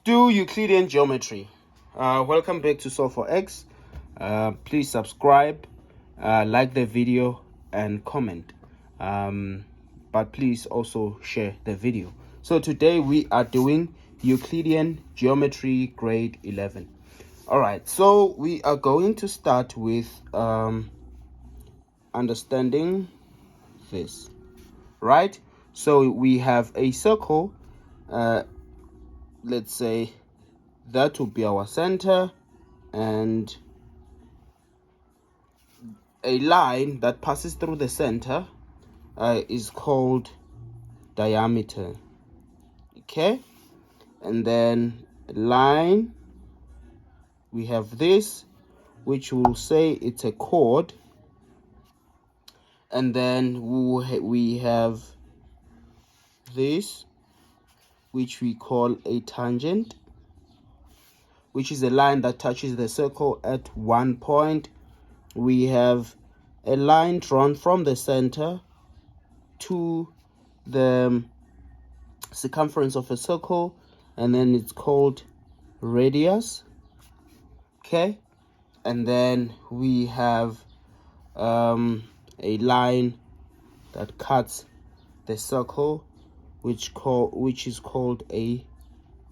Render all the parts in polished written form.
do Euclidean geometry. Welcome back to Solve for X. Please subscribe, like the video, and comment. But please also share the video. So today we are doing Euclidean geometry grade 11. All right, so we are going to start with understanding this, right? So we have a circle. Let's say that will be our center, and a line that passes through the center is called diameter. Okay, and then line, we have this, which will say it's a chord, and then we have this, which we call a tangent, which is a line that touches the circle at one point. We have a line drawn from the center to the circumference of a circle, and then it's called radius. Okay, and then we have a line that cuts the circle, which is called a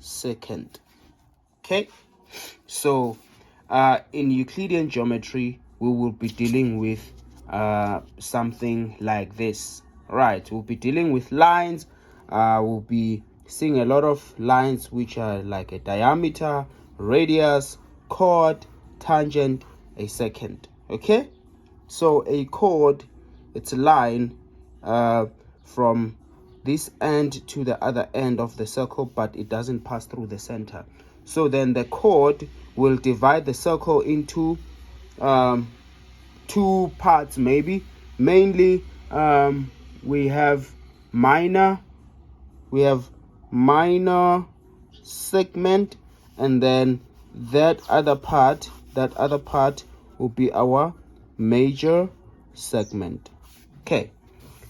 secant. Okay, so in Euclidean geometry we will be dealing with something like this, right? We'll be dealing with lines. We'll be seeing a lot of lines which are like a diameter, radius, chord, tangent, a secant. Okay, so a chord, it's a line from this end to the other end of the circle, but it doesn't pass through the center. So then the chord will divide the circle into two parts, mainly we have minor segment, and then that other part will be our major segment. Okay,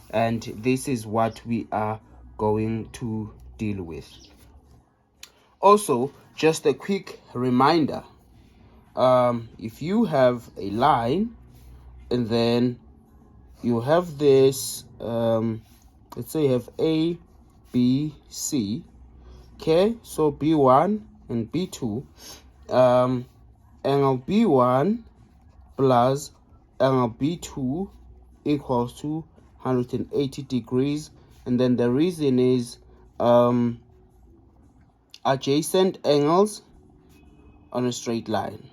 and this is what we are going to deal with. Also, just a quick reminder, if you have a line and then you have this, let's say you have A, B, C. Okay, so B1 and B2, angle B1 plus angle B2 equals to 180 degrees, and then the reason is adjacent angles on a straight line.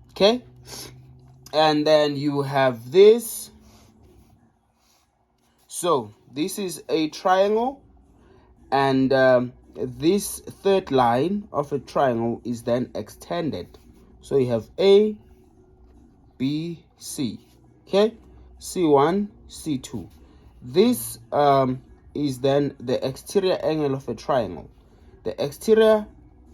Okay, and then you have this. So this is a triangle, and this third line of a triangle is then extended. So you have A, B, C. Okay, C1, C2. This is then the exterior angle of a triangle. The exterior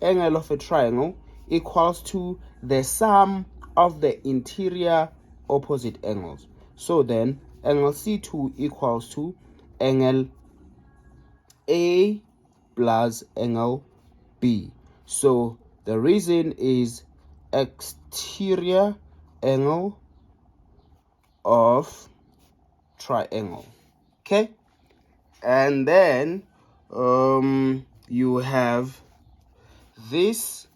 angle of a triangle equals to the sum of the interior opposite angles. So then angle C2 equals to angle A plus angle B. So the reason is exterior angle of triangle. Okay, and then you have this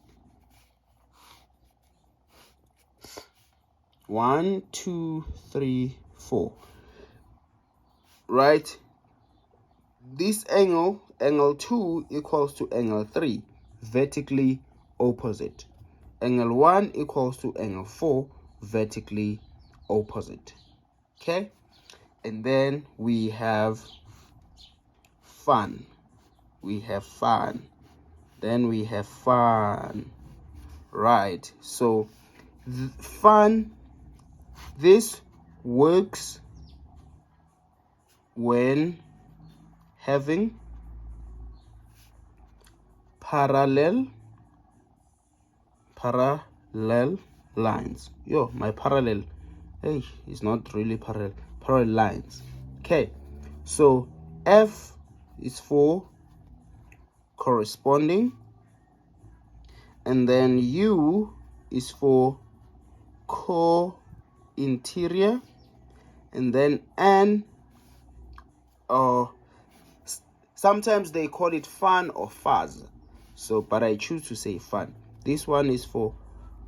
1, 2, 3, 4, right? This angle 2 equals to angle 3, vertically opposite. Angle 1 equals to angle 4, vertically opposite. Okay, and then we have fun. Then we have fun, right? So fun, this works when having parallel lines. My parallel, hey, it's not really parallel lines. Okay, so F is for corresponding, and then U is for co-interior, and then N, or sometimes they call it fan or fuzz, so but I choose to say fan. This one is for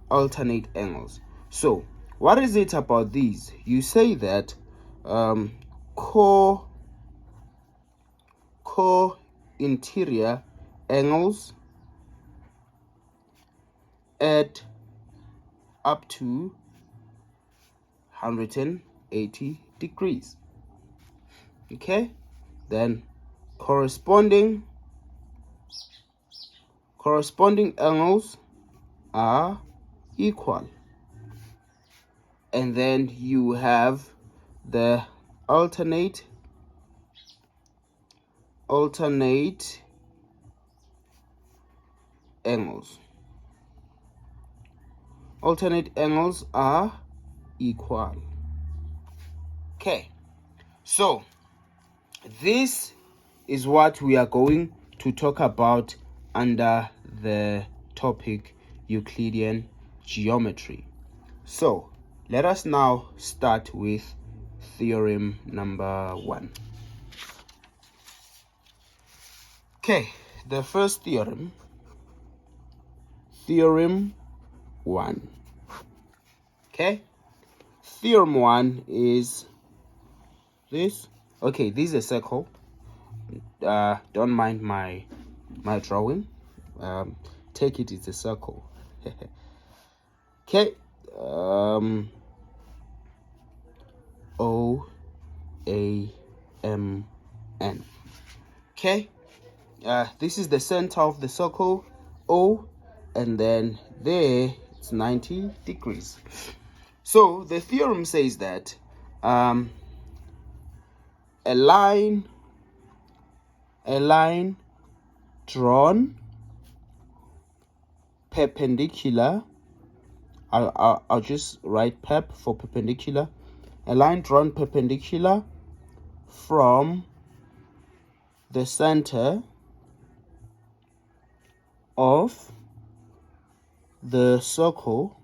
alternate angles. So what is it about these? You say that co-interior angles at up to 180 degrees. Okay, then corresponding angles are equal, and then you have the alternate angles. Alternate angles are equal. Okay, so this is what we are going to talk about under the topic Euclidean geometry. So let us now start with theorem number 1. Okay, the first theorem 1. Okay, theorem 1 is this. Okay, this is a circle. Don't mind my drawing. Take it, it's a circle. Okay, O A M N. Okay, this is the center of the circle O, and then there it's 90 degrees. So the theorem says that a line drawn perpendicular, I'll just write pep for perpendicular. A line drawn perpendicular from the center of the circle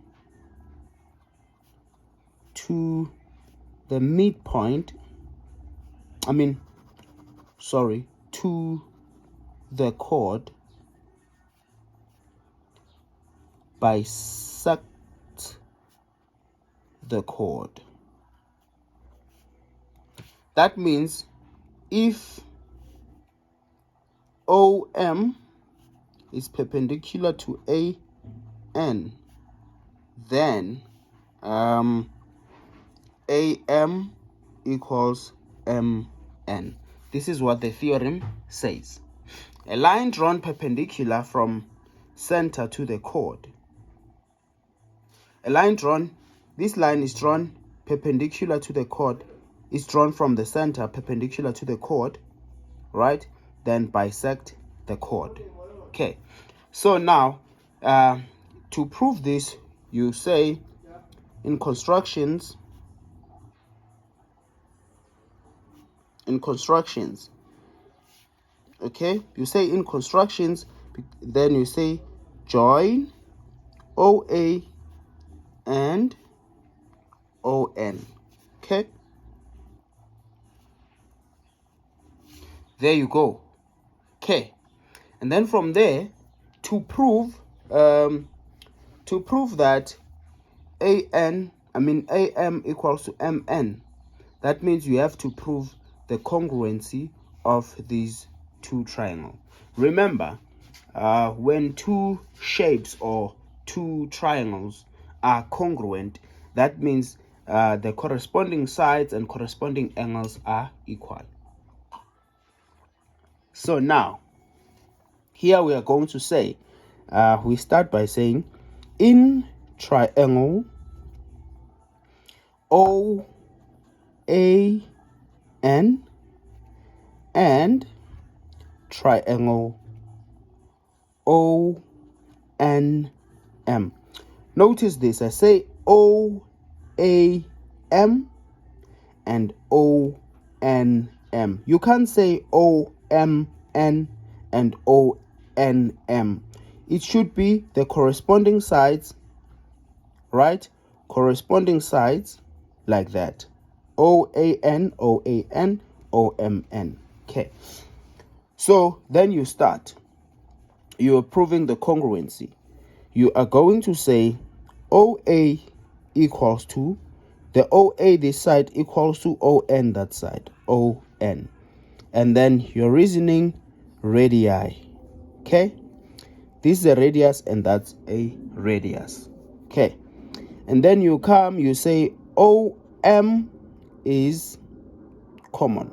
to the midpoint, to the chord, bisect the chord. That means if OM is perpendicular to AN, then AM equals MN. This is what the theorem says. A line drawn perpendicular from center to the chord. This line is drawn perpendicular to the chord, is drawn from the center perpendicular to the chord, right? Then bisect the chord. Okay, so now to prove this, you say in constructions, okay, you say in constructions, then you say join OA and ON. Okay, there you go. Okay, and then from there, to prove that AM equals to MN, that means you have to prove the congruency of these two triangles. Remember, when two shapes or two triangles are congruent, that means the corresponding sides and corresponding angles are equal. So now, here we are going to say, we start by saying, in triangle OAN and triangle ONM. Notice this, I say OAM and ONM. You can't say OMN and ONM. It should be the corresponding sides, right? Corresponding sides like that. OAN, OAN, OMN. Okay. So then you start. You are proving the congruency. You are going to say OA equals to, the OA this side equals to ON that side, ON. And then your reasoning, radii. Okay? This is a radius and that's a radius. Okay. And then you come, you say OM is common.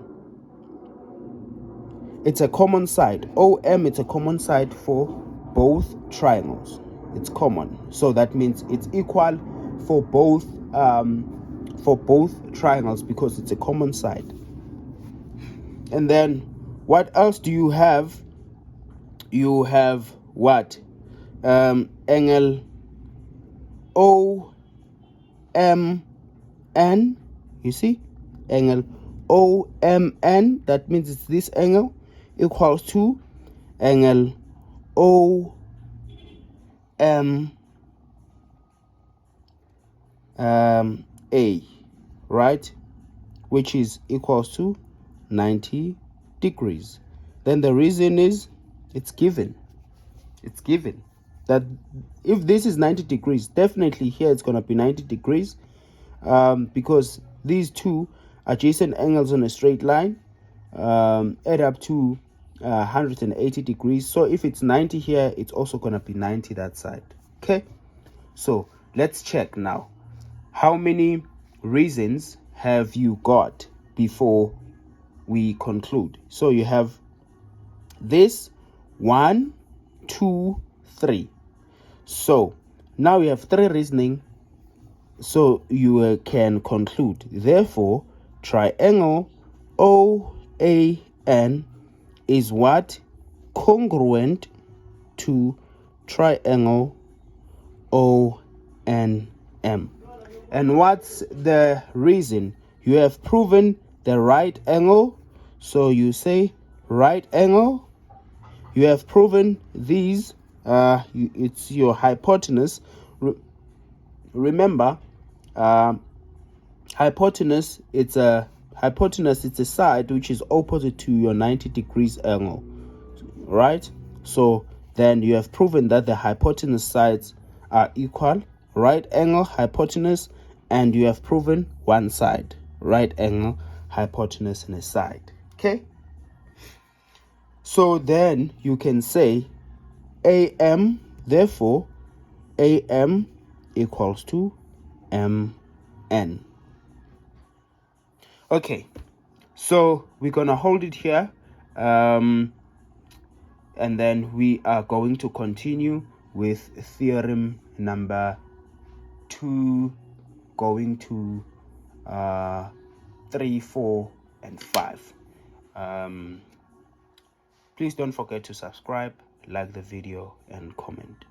It's a common side. OM, it's a common side for both triangles. It's common. So that means it's equal for both triangles because it's a common side. And then what else do you have? You have what? Angle OMN. You see? Angle OMN. That means it's this angle equals to angle A, right? Which is equals to 90 degrees. Then the reason is it's given that if this is 90 degrees, definitely here it's going to be 90 degrees because these two adjacent angles on a straight line add up to 180 degrees. So if it's 90 here, it's also going to be 90 that side. Okay, so let's check now. How many reasons have you got before we conclude? So you have this 1, 2, 3. So now we have 3 reasoning, so you can conclude. Therefore, triangle OAN is what? Congruent to triangle ONM. And what's the reason? You have proven the right angle, so you say right angle. You have proven these, it's your hypotenuse. Remember, hypotenuse, it's a side which is opposite to your 90 degrees angle, right? So then you have proven that the hypotenuse sides are equal, right angle, hypotenuse, and you have proven one side, right angle, hypotenuse, and a side. Okay, so then you can say AM, therefore AM equals to MN. Okay, so we're gonna hold it here, and then we are going to continue with theorem number 2, going to 3, 4, and 5. Please don't forget to subscribe, like the video, and comment.